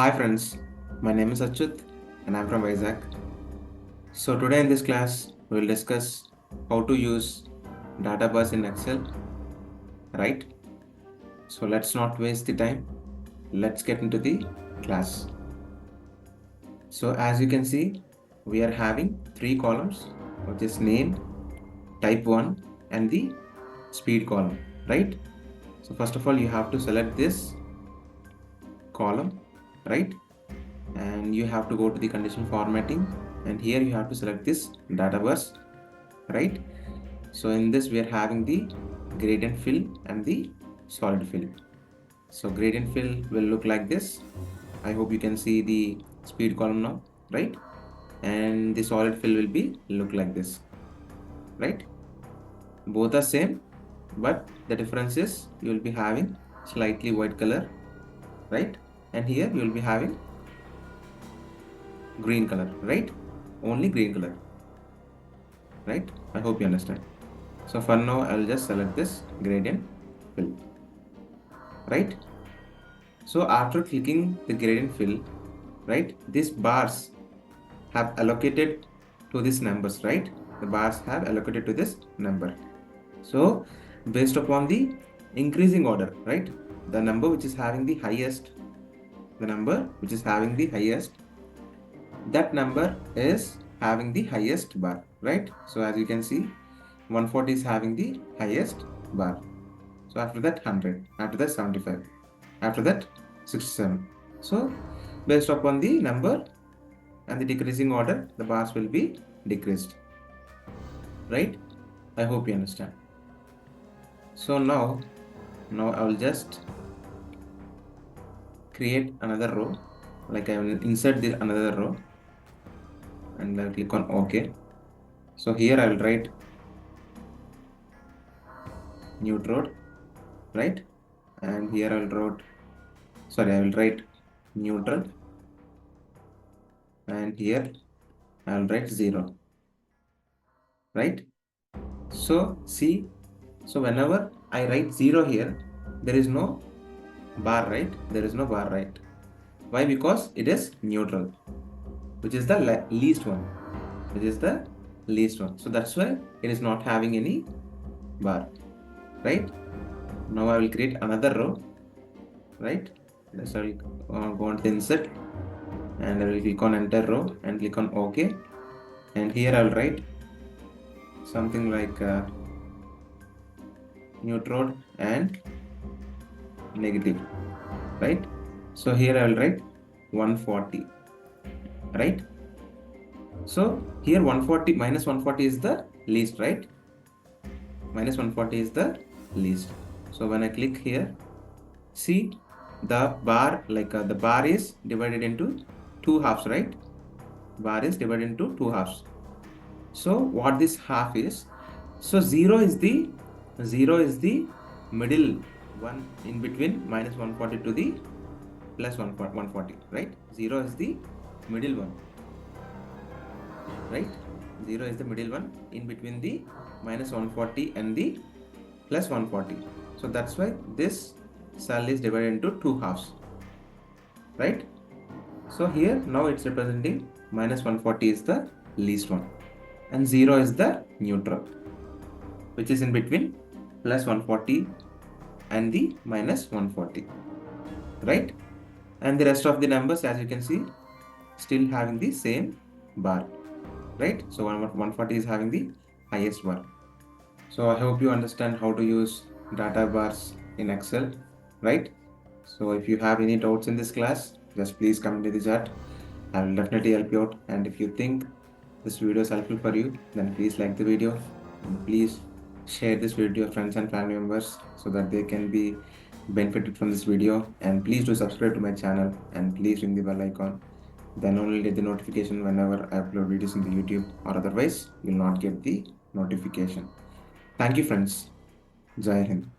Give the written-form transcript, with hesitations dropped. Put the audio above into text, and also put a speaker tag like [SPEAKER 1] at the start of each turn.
[SPEAKER 1] Hi friends, my name is Achut and I'm from Isaac. So today in this class we will discuss how to use data bars in Excel, right? So let's not waste the time. Let's get into the class. So as you can see, we are having three columns, which is name, type 1 and the speed column, right? So first of all, you have to select this column, right? And you have to go to the conditional formatting, and here you have to select this data bars, right? So in this we are having the gradient fill and the solid fill. So gradient fill will look like this. I hope you can see the speed column now, right? And the solid fill will be look like this, right? Both are same, but the difference is you will be having slightly white color, right? And here you will be having green color, right? Only green color, right? I hope you understand. So for now, I will just select this gradient fill, right? So after clicking the gradient fill, right, these bars have allocated to these numbers, right? The bars have allocated to this number. So based upon the increasing order, right, the number which is having the highest, that number is having the highest bar, right? So as you can see, 140 is having the highest bar. So after that 100, after that 75, after that 67. So based upon the number and the decreasing order, the bars will be decreased, right? I hope you understand. So now I will just create another row, like I will insert the another row and I'll click on OK. So here I will write neutral, right? And here I will write neutral, and here I will write 0, right? So see, so whenever I write 0 here, there is no bar, right? There is no bar, right? Why? Because it is neutral, which is the least one, So that's why it is not having any bar, right? Now I will create another row, right? So I will go on to the insert, and I will click on enter row and click on OK. And here I will write something like neutral and negative, right? So here I will write 140, right? So here 140 minus 140 is the least, right? Minus 140 is the least. So when I click here, see the bar, the bar is divided into two halves, right? Bar is divided into two halves. So what this half is, so 0 is the middle one in between minus 140 to the plus 140, right? 0 is the middle one, right? 0 is the middle one in between the minus 140 and the plus 140. So that's why this cell is divided into two halves, right? So here now it's representing minus 140 is the least one and 0 is the neutral, which is in between plus 140 and the minus 140, right? And the rest of the numbers, as you can see, still having the same bar, right? So 140 is having the highest bar. So I hope you understand how to use data bars in Excel, right? So if you have any doubts in this class, just please comment in the chat. I will definitely help you out. And if you think this video is helpful for you, then please like the video and please share this video to your friends and family members so that they can be benefited from this video. And please do subscribe to my channel and please ring the bell icon. Then only get the notification whenever I upload videos in the YouTube, or otherwise you'll not get the notification. Thank you friends. Jai Hind.